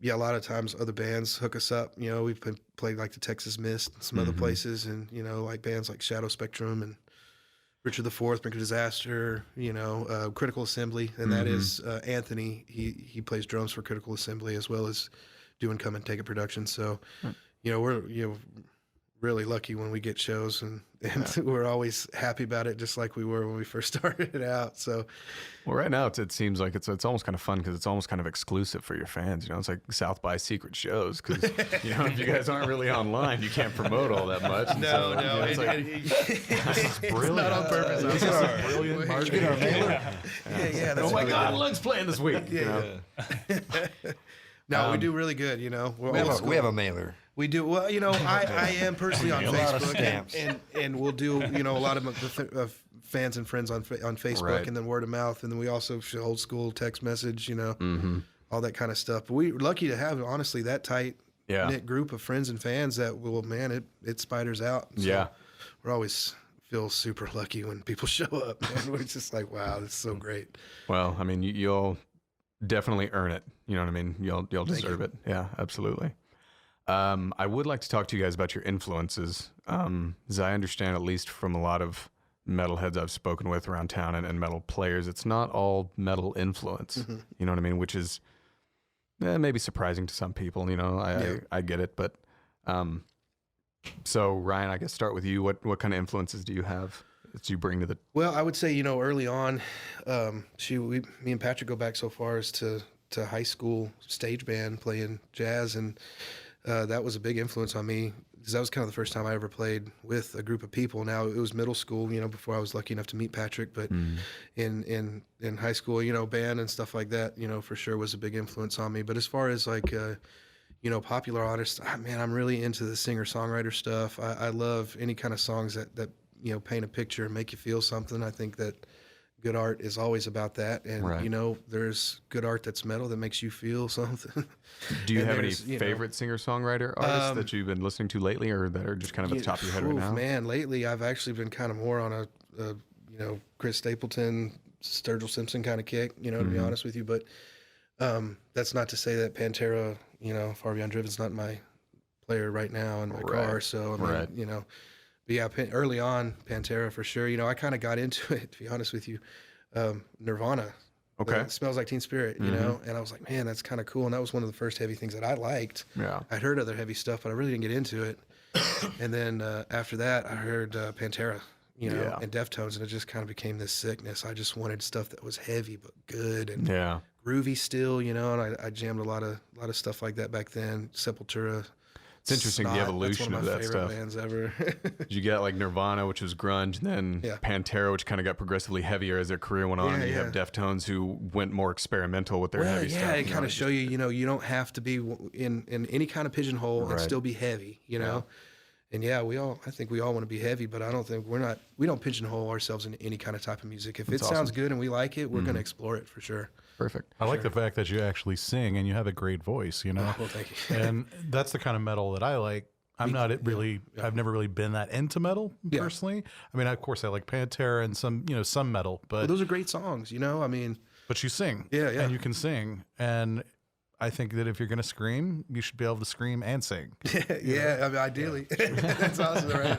yeah, a lot of times other bands hook us up. You know, we've played like the Texas Mist and some other places, and you know, like bands like Shadow Spectrum and Richard IV, Brink of Disaster. You know, Critical Assembly, and that is Anthony. He plays drums for Critical Assembly as well as doing Come and Take It production. So, you know, we're really lucky when we get shows, and we're always happy about it, just like we were when we first started it out. So, well, right now it seems like it's almost kind of fun because it's almost kind of exclusive for your fans. You know, it's like South by secret shows because you know if you guys aren't really online, you can't promote all that much. And no, you know, it's brilliant. Not on purpose. This is brilliant marketing. Yeah. That's oh my really God, good. Lug's playing this week. You know? No, we do really good. You know, We have a mailer. We do well. You know, I am personally on A lot of Facebook, stamps. and we'll do a lot of the fans and friends on Facebook, Right. and then word of mouth, and then we also show old school text message. You know, all that kind of stuff. But we're lucky to have honestly that tight knit group of friends and fans that it spiders out. So we're always feel super lucky when people show up, and we're just like, wow, this is so great. Well, I mean, you'll definitely earn it. You know what I mean? You'll deserve it. Yeah, absolutely. I would like to talk to you guys about your influences. As I understand, at least from a lot of metalheads I've spoken with around town and metal players, it's not all metal influence. You know what I mean? Which is maybe surprising to some people. You know, I get it. But so Ryan, I guess start with you. What kind of influences do you have that you bring to the? Well, I would say early on, me and Patrick go back so far as to high school stage band playing jazz, and that was a big influence on me because that was kind of the first time I ever played with a group of people. Now it was middle school, before I was lucky enough to meet Patrick, but in high school, band and stuff like that, for sure was a big influence on me. But as far as like, popular artists, man, I'm really into the singer-songwriter stuff. I love any kind of songs that paint a picture and make you feel something. I think that good art is always about that. And, Right. There's good art that's metal that makes you feel something. Do you And have any there's, favorite singer-songwriter artists that you've been listening to lately, or that are just kind of at the top of your head right now? Man, lately I've actually been kind of more on a Chris Stapleton, Sturgill Simpson kind of kick, to be honest with you. But that's not to say that Pantera, Far Beyond Driven's not my player right now in my car. So, I mean, but yeah, early on, Pantera for sure. I kind of got into it, to be honest with you. Nirvana. Okay. Smells Like Teen Spirit, and I was like, man, that's kind of cool. And that was one of the first heavy things that I liked. Yeah. I'd heard other heavy stuff, but I really didn't get into it. And then after that, I heard Pantera, and Deftones, and it just kind of became this sickness. I just wanted stuff that was heavy but good and groovy still, and I jammed a lot of stuff like that back then. Sepultura. It's interesting the evolution of that stuff. Bands ever. You get like Nirvana, which was grunge, and then Pantera, which kind of got progressively heavier as their career went on. And you have Deftones, who went more experimental with their heavy stuff. Yeah, it kind of show you, you don't have to be in any kind of pigeonhole and still be heavy, And I think we all want to be heavy, but I don't think we don't pigeonhole ourselves in any kind of type of music. If it sounds good and we like it, we're going to explore it for sure. Perfect. I like the fact that you actually sing and you have a great voice, Well, thank you. And that's the kind of metal that I like. I've never really been that into metal personally. I mean, of course I like Pantera and some metal, but those are great songs, I mean, but you sing. Yeah. And you can sing. And I think that if you're going to scream, you should be able to scream and sing. Yeah, I mean, ideally. That's awesome, right?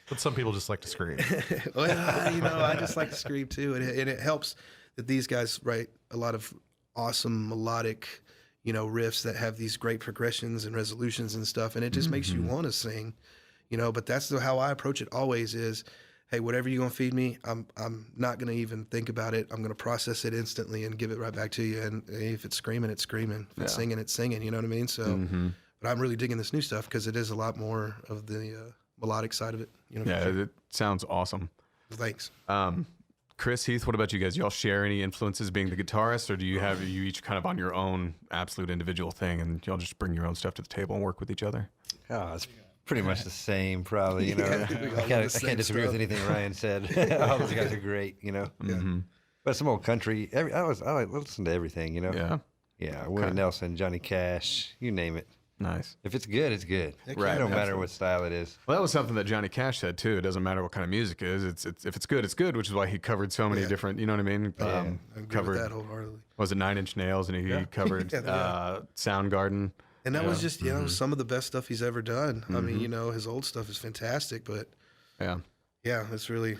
But some people just like to scream. Well, I just like to scream too. And it helps that these guys write a lot of awesome melodic, riffs that have these great progressions and resolutions and stuff. And it just makes you want to sing, but that's how I approach it always is, hey, whatever you're going to feed me, I'm not going to even think about it. I'm going to process it instantly and give it right back to you. And if it's screaming, it's screaming. If it's singing, it's singing. You know what I mean? So, but I'm really digging this new stuff because it is a lot more of the melodic side of it. It sounds awesome. Thanks. Chris, Heath, what about you guys? Y'all share any influences being the guitarist, or do you have you each kind of on your own absolute individual thing, and y'all just bring your own stuff to the table and work with each other? Oh, it's pretty much the same, probably. Yeah, I can't disagree with anything Ryan said. All those guys are great, But some old country. I like listen to everything, Yeah. Yeah, Willie Nelson, Johnny Cash, you name it. Nice. If it's good, it's good. Right, No matter what style it is. Well, that was something that Johnny Cash said too. It doesn't matter what kind of music it is. It's if it's good, it's good. Which is why he covered so many different. You know what I mean? I agree with that wholeheartedly. Was it 9 Inch Nails, and he covered Soundgarden. And that was just some of the best stuff he's ever done. I mean, his old stuff is fantastic, but yeah, it's really.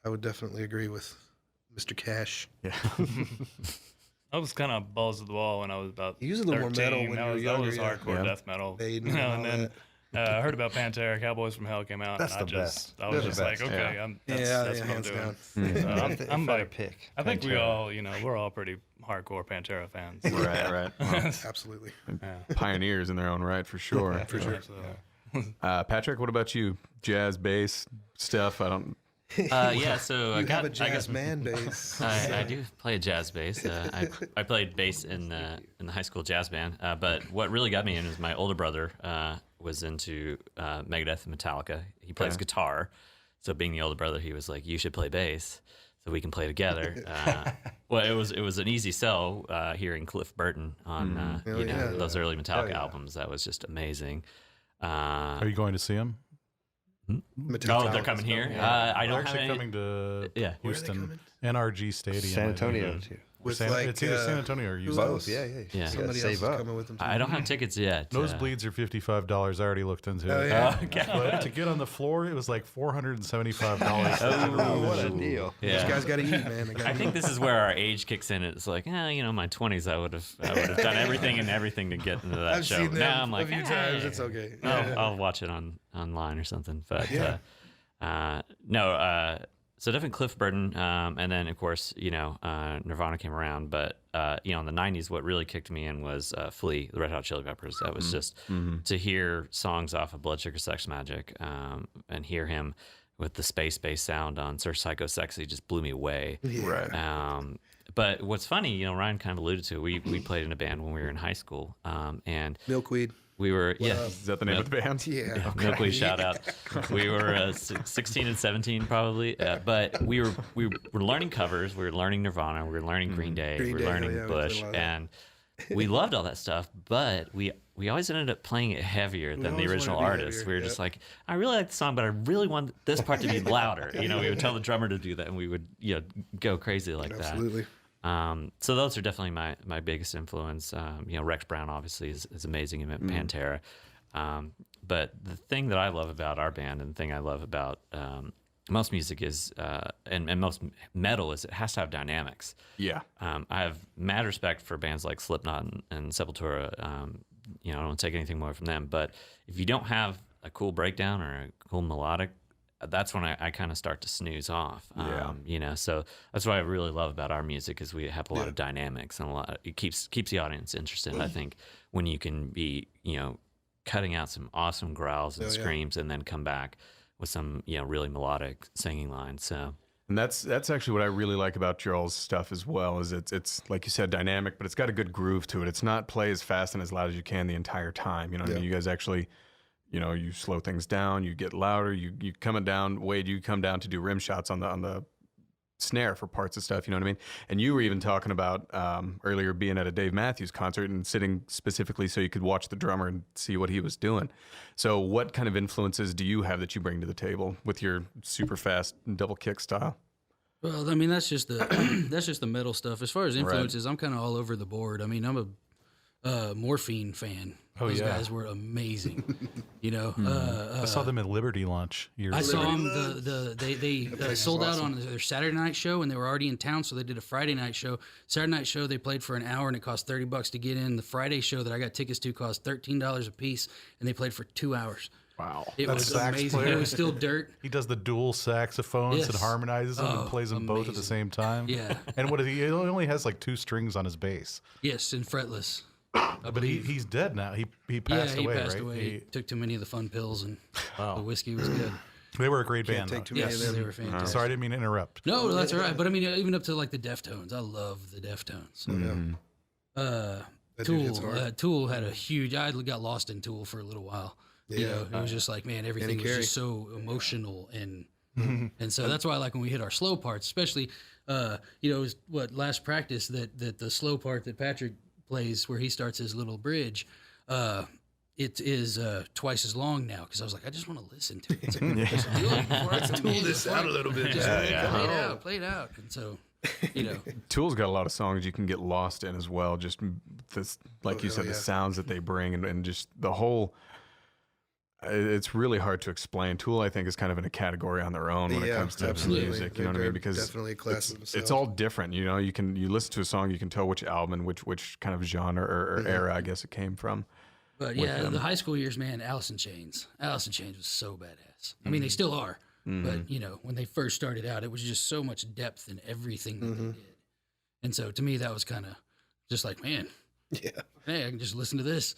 I would definitely agree with Mr. Cash. Yeah. I was kind of balls to the wall when I was about. He was a little more 13. metal when you were younger. That was hardcore death metal. Maiden You know, and and all then I heard about Pantera, Cowboys from Hell came out. That's and the best. I was They're just the like, best. okay, that's what I'm hands doing. down. So I'm If I had like, to pick. I think we Pantera. all, we're all pretty hardcore Pantera fans. right. Well, Absolutely. pioneers in their own right, for sure. For sure. Patrick, what about you? Jazz, bass stuff? I don't. Yeah, so You have a jazz man bass. I do play a jazz bass. I played bass in the high school jazz band. But what really got me in is my older brother was into Megadeth and Metallica. He plays guitar, so being the older brother, he was like, "You should play bass, so we can play together." Well, it was an easy sell hearing Cliff Burton on those early Metallica albums. That was just amazing. Are you going to see him? Oh, they're coming here. I They're don't have actually any. coming to Yeah. Houston, NRG Stadium. San Antonio, too. With It's either San Antonio or Houston. Both, yeah. Yeah. Somebody else Save is up. coming with them. Too. I don't have tickets yet. Nosebleeds are $55. I already looked into it. yeah. But to get on the floor, it was like $475. Oh, what a deal. These Yeah. guys got to eat, man. They I gotta think eat. this is where our age kicks in. It's like, my 20s, I would have done everything to get into that I've show. seen them Now I'm like, a few times. It's okay. I'll watch it online or something. But so definitely Cliff Burton, and then of course Nirvana came around. But in the '90s, what really kicked me in was Flea, the Red Hot Chili Peppers. That was just to hear songs off of Blood Sugar Sex Magic and hear him with the space-based sound on Sir Psycho Sexy just blew me away. Right. But what's funny, Ryan kind of alluded to it. We played in a band when we were in high school, and Milkweed. we were Is that the name of the band? Yeah. Milkweed shout out. We were 16 and 17 probably, but we were learning covers. We were learning Nirvana. We were learning Green Day. We were learning we Bush, played a lot of that. and we loved all that stuff. But we always ended up playing it heavier than the always original wanted to be artist. heavier, We were just like, I really like the song, but I really want this part to be louder. We would tell the drummer to do that, and we would go crazy like that. Absolutely. So those are definitely my biggest influence. Rex Brown obviously is amazing in Pantera. But the thing that I love about our band and the thing I love about most music is, and most metal is, it has to have dynamics. Yeah. I have mad respect for bands like Slipknot and Sepultura. I don't take anything more from them. But if you don't have a cool breakdown or a cool melodic, that's when I kind of start to snooze off. So that's what I really love about our music is we have a lot of dynamics and it keeps the audience interested. I think when you can be, cutting out some awesome growls and screams and then come back with some, really melodic singing lines. So. And that's actually what I really like about y'all's stuff as well. Is it's like you said, dynamic, but it's got a good groove to it. It's not play as fast and as loud as you can the entire time. You know what I mean? You guys actually, you slow things down, you get louder, you coming down. Wade, you come down to do rim shots on the snare for parts of stuff. You know what I mean? And you were even talking about earlier being at a Dave Matthews concert and sitting specifically so you could watch the drummer and see what he was doing. So what kind of influences do you have that you bring to the table with your super fast double kick style? Well, I mean, that's just the metal stuff. As far as influences, I'm kind of all over the board. I mean, I'm a Morphine fan. Those guys were amazing. I saw them at Liberty Lunch years ago. I saw them. They sold out on their Saturday night show, and they were already in town, so they did a Friday night show. Saturday night show they played for an hour, and it cost $30 to get in. The Friday show that I got tickets to cost $13 a piece, and they played for 2 hours. Wow. It That was sax amazing. player? It was still dirt. He does the dual saxophones Yes. and harmonizes them and plays them both at the amazing. same time. Yeah. And what is he only has like 2 strings on his bass. Yes, and fretless. But he's dead now. He passed he away, passed right? away. He took too many of the fun pills, and Oh. the whiskey was good. They were a great band. take though. too many Yes, of them. they were fantastic. Sorry, I didn't mean to interrupt. No, that's all right. But I mean, even up to like the Deftones, I love the Deftones. Tool had a huge. I got lost in Tool for a little while. It was just like, man, everything was just so emotional and so that's why I like when we hit our slow parts, especially it was last practice that the slow part that Patrick plays where he starts his little bridge. it is twice as long now because I was like, I just want to listen to it. So just do it before I Tool this out a little bit. just play it out. And so, you know, Tool's got a lot of songs you can get lost in as well. Just this, like you said, the sounds that they bring and just the whole. It's really hard to explain. Tool, I think, is kind of in a category on their own when it comes to music. You know what I mean? Because definitely a class of themselves. it's all different. You know, you listen to a song, you can tell which album, which kind of genre or era, I guess, it came from. but yeah, the high school years, man, Alice in Chains was so badass. I mean, they still are, but you know, when they first started out, it was just so much depth in everything that they did. And so to me, that was kind of just like, man, hey, I can just listen to this.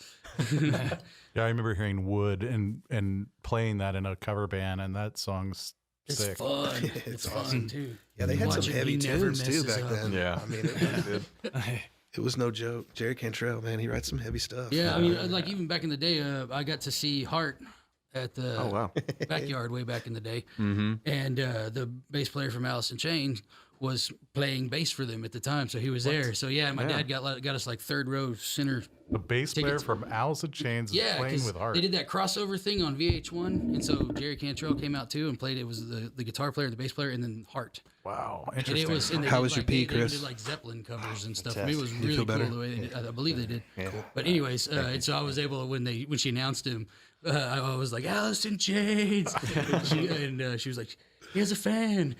Yeah, I remember hearing Wood and playing that in a cover band, and that song's It's sick. fun. It's fun too. Yeah, they had Watch some it, heavy he never tunes too messes back up. then. Yeah. I mean, it was no joke. Jerry Cantrell, man, he writes some heavy stuff. Yeah, I mean, like even back in the day, I got to see Hart at the Oh, wow. backyard way back in the day, and the bass player from Alice in Chains was playing bass for them at the time, so he was there. So yeah, my dad got us like third row center. The bass player tickets. from Alice in Chains is Yeah, playing 'cause with Hart. they did that crossover thing on VH1, and so Jerry Cantrell came out too and played. It was the guitar player, the bass player, and then Hart. Wow, And interesting. it was. And they How did, was your like, pee, they Chris? did like Zeppelin covers and stuff. I mean, it was really feel cool better? the way they did. I believe they did. Yeah. But anyways, and so I was able when she announced him, I was like Alice in Chains, and she was like, he has a fan.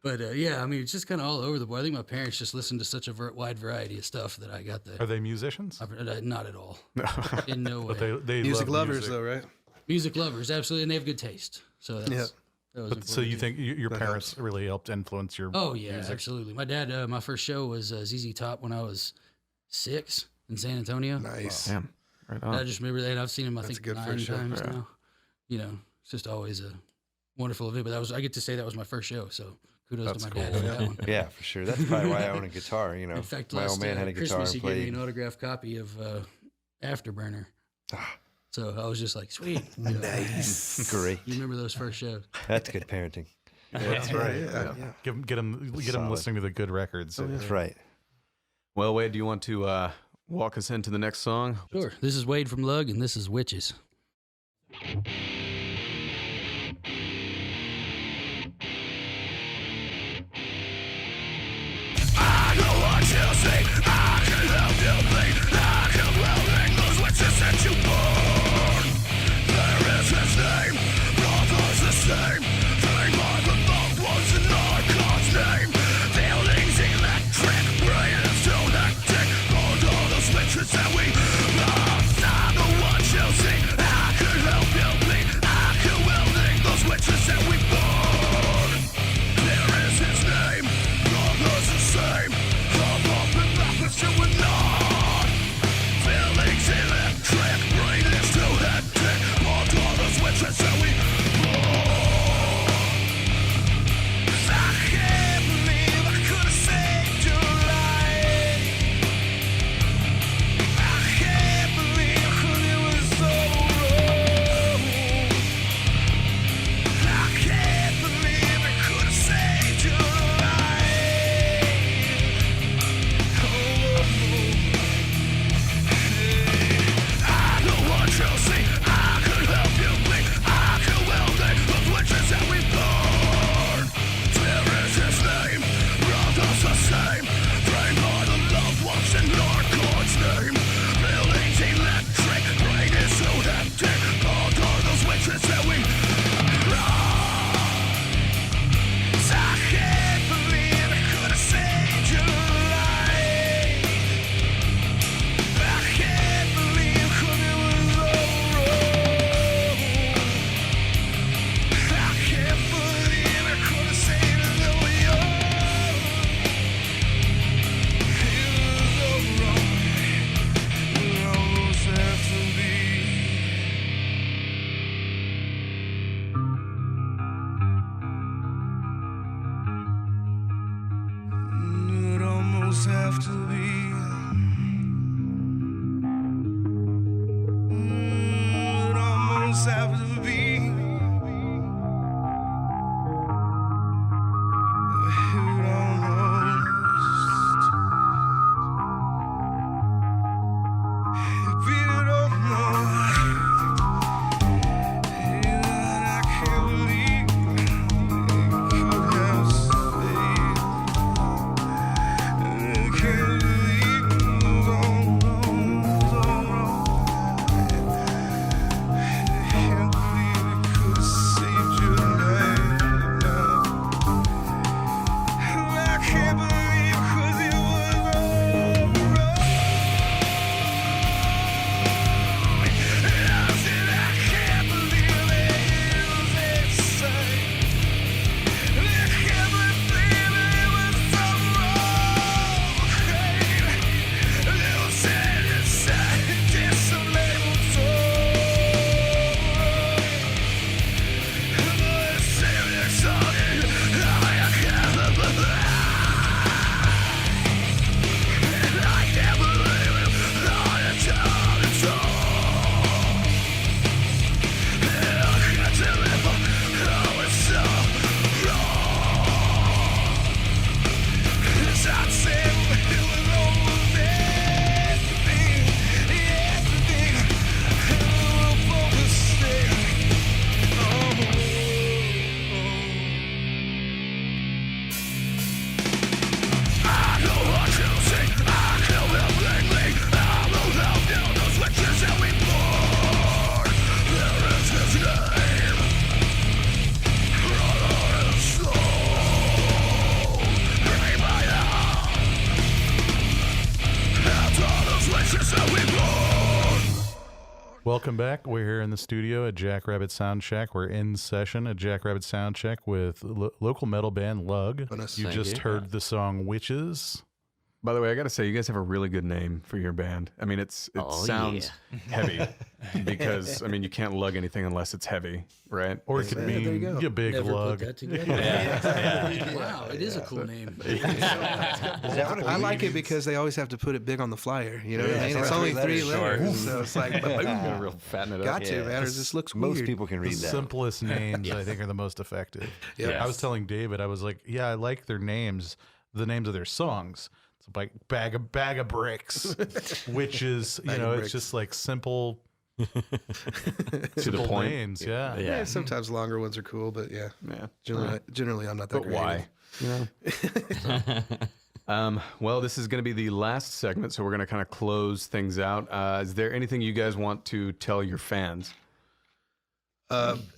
But yeah, I mean, it's just kind of all over the board. I think my parents just listened to such a wide variety of stuff that I got Are they musicians? not at all, in no way. But they Music love lovers, music. though, right? Music lovers, absolutely, and they have good taste. So that's, that was But so important you too. think your parents really helped influence your? Oh yeah, absolutely. My dad, my first show was ZZ Top when I was 6 in San Antonio. Nice. Damn. Right I on. just remember that. And I've seen him, I That's think, a good 9 first show. times now. You know, it's just always a wonderful event. But I get to say that was my first show. So kudos That's to my cool. dad for that one. Yeah, for sure. That's probably why I own a guitar. You know, In fact, my last old man had a guitar Christmas, he and gave me played. an autographed copy of Afterburner. So I was just like, sweet. You know, Nice. Great. you remember those first shows? That's good parenting. That's right. Yeah. Get them Solid. listening to the good records. That's right. Well, Wade, do you want to walk us into the next song? Sure. This is Wade from Lug, and this is Witches. I know what you see. I can help you bleed. I can welding those witches that you burn. There is his name, brothers the same. They by the loved ones in our God's name. Feelings electric, brains still hectic. Burn all those witches that we love. I know what you see. I can help you bleed. I can welding those witches that we burn. There is his name, brothers the same. Hop up and laugh as you would not. Feelings electric, brain is too hectic. All those witches that we born. I can't believe I could have saved your life. I can't believe 'cause it was so wrong. I can't believe I could have saved your life. I know what you see. I could help you bleed. I can weld it. Those witches that we burn. There is his name. Brothers the same. Framed by the loved ones in our God's name. Feelings electric. Brain is so hectic. All those witches that we I can't believe I could have saved your life. I can't believe 'cause it was all wrong. I can't believe I could have saved it all young. It was all wrong. It almost have to be. Welcome back. We're here in the studio at JackRabbit SoundShack. We're in session at JackRabbit SoundShack with local metal band Lug. You just heard the song Witches. By the way, I got to say, you guys have a really good name for your band. I mean, it sounds heavy because, I mean, you can't lug anything unless it's heavy, right? Or it could mean you big Never lug. put that together. Wow, it is a cool name. I like it because they always have to put it big on the flyer. You know what I mean? It's only 3 letters, so it's like, Gotta real fatten it up. got to, man. It just looks Most weird. people can read The that. simplest names, I think, are the most effective. Yeah. I was telling David, I was like, yeah, I like their names, the names of their songs. It's like bag of bricks, which is, you know, it's just like simple To the point. names. Yeah. Yeah, sometimes longer ones are cool, but yeah. Generally I'm not that But creative. why? Well, this is going to be the last segment, so we're going to kind of close things out. Is there anything you guys want to tell your fans?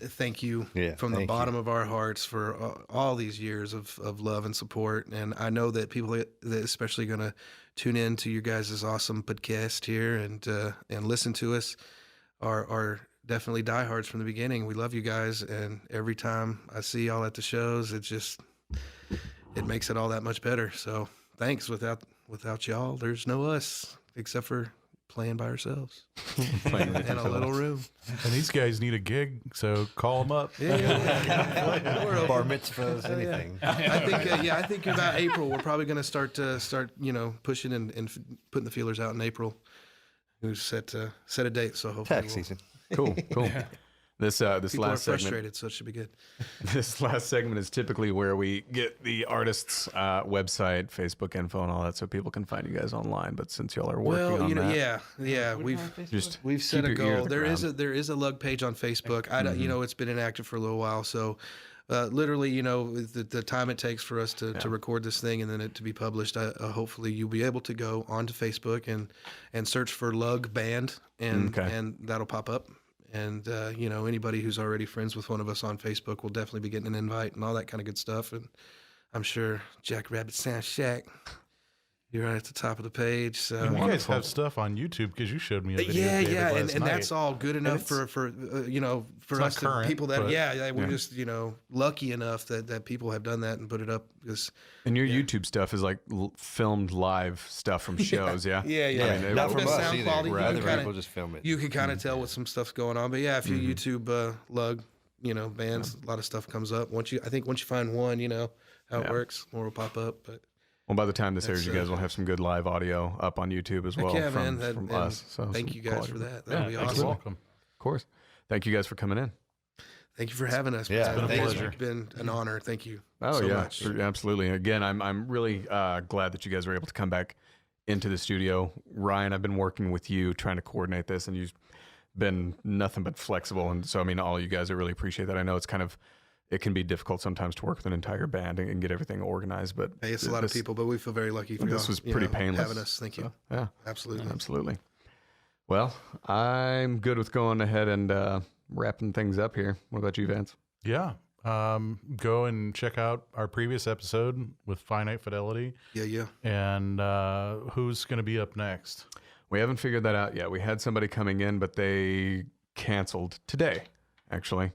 Thank you Yeah, from the thank bottom of our hearts for all these years of love and support. And I know that people that especially going to tune in to you guys' awesome podcast here and listen to us are definitely diehards from the beginning. We love you guys. And every time I see y'all at the shows, it makes it all that much better. So thanks. Without y'all, there's no us except for playing by ourselves in a little room. And these guys need a gig, so call them up. Bar mitzvahs, anything. I think about April we're probably going to start pushing and putting the feelers out in April. We set a date, so hopefully Tax season. Cool. This people are last segment. frustrated, so it should be good. This last segment is typically where we get the artist's website, Facebook info, and all that, so people can find you guys online. But since y'all are working on that, We've set a keep your ear to goal. the There is a Lug page on Facebook. I don't, it's been inactive for a little while, so literally, the time it takes for us to record this thing and then it to be published, hopefully you'll be able to go onto Facebook and search for Lug Band, and that'll pop up. And, anybody who's already friends with one of us on Facebook will definitely be getting an invite and all that kind of good stuff. And I'm sure JackRabbit SoundShack, you're right at the top of the page. So And you guys have stuff on YouTube because you showed me a video. and that's all good enough for us to current, people that but- we're just lucky enough that people have done that and put it up because and your YouTube stuff is like filmed live stuff from shows, yeah. I mean, Not with from the us sound either. quality, Other kinda- people just film it. you can kind of tell what some stuff's going on. But yeah, if you YouTube Lug, bands, a lot of stuff comes up. Once you find one, how it works, more will pop up. But Well, by the time this airs, That's, you guys will have some good live audio up on YouTube as well from us. So thank some you guys quality. for that. That'll be Yeah, awesome. you're welcome. Of course. Thank you guys for coming in. Thank you for having us. Yeah, it's been a thank pleasure. you. It's been an honor. Thank you. Oh so yeah, much. sure, absolutely. Again, I'm really glad that you guys were able to come back into the studio. Ryan, I've been working with you trying to coordinate this, and you've been nothing but flexible. And so, I mean, all you guys, I really appreciate that. I know it can be difficult sometimes to work with an entire band and get everything organized, but Hey, it's a lot of people, but we feel very lucky for this y'all, was pretty painless. having us. Thank you. So, yeah, Absolutely. absolutely. Well, I'm good with going ahead and wrapping things up here. What about you, Vance? Yeah. Go and check out our previous episode with Finite Fidelity. Yeah. And who's going to be up next? We haven't figured that out yet. We had somebody coming in, but they canceled today, actually.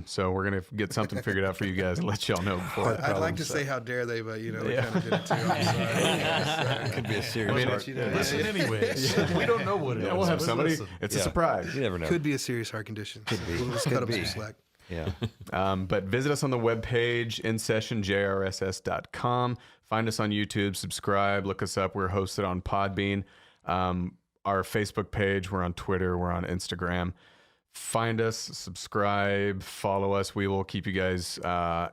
So we're going to get something figured out for you guys and let y'all know before. I'd like to say how dare they, but we kind of did it too. I'm sorry. Could be a serious Listen anyways. We don't know what it is. Yeah, we'll have But somebody. listen. It's a surprise. You never know. Could be a serious heart condition. Could be. We'll just cut them some slack. Yeah. But visit us on the webpage, insessionjrss.com. Find us on YouTube, subscribe, look us up. We're hosted on Podbean. Our Facebook page, we're on Twitter, we're on Instagram. Find us, subscribe, follow us. We will keep you guys, I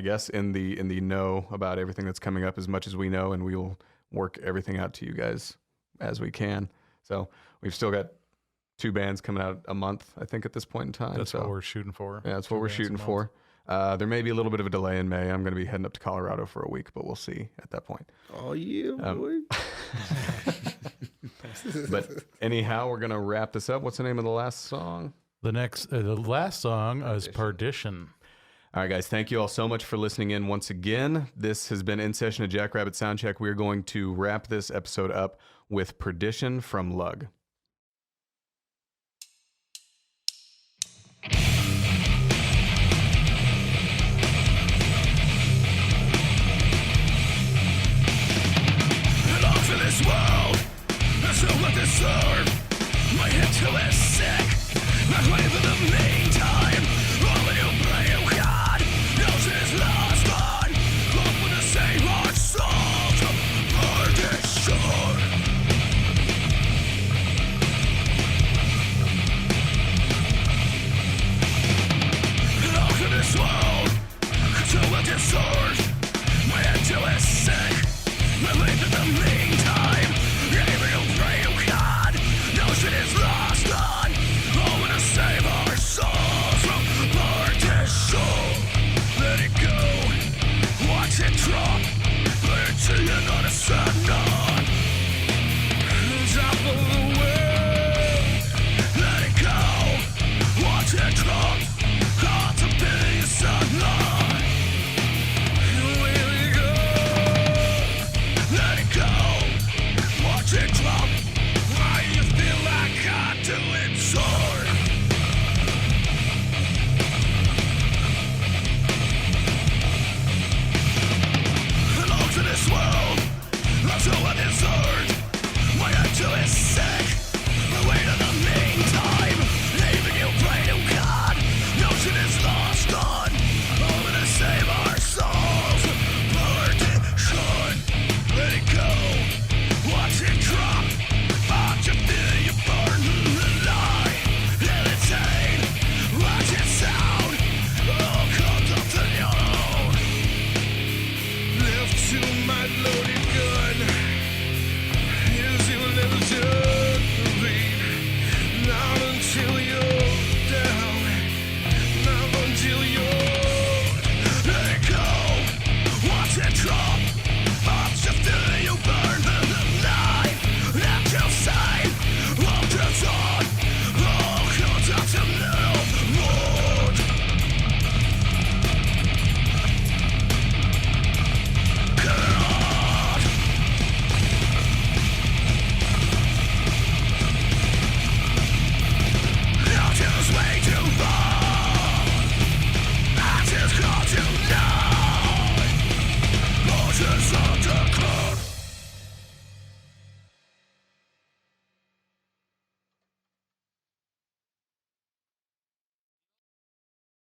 guess, in the know about everything that's coming up as much as we know, and we will work everything out to you guys as we can. So we've still got 2 bands coming out a month, I think, at this point in time. That's what we're shooting for. Yeah, that's what 2 we're bands shooting a month. for. There may be a little bit of a delay in May. I'm going to be heading up to Colorado for a week, but we'll see at that point. Oh, yeah, boy. But anyhow, we're going to wrap this up. What's the name of the last song? The last song is Perdition. All right, guys, thank you all so much for listening in once again. This has been In Session at JackRabbit Soundcheck. We're going to wrap this episode up with Perdition from Lug. even of me.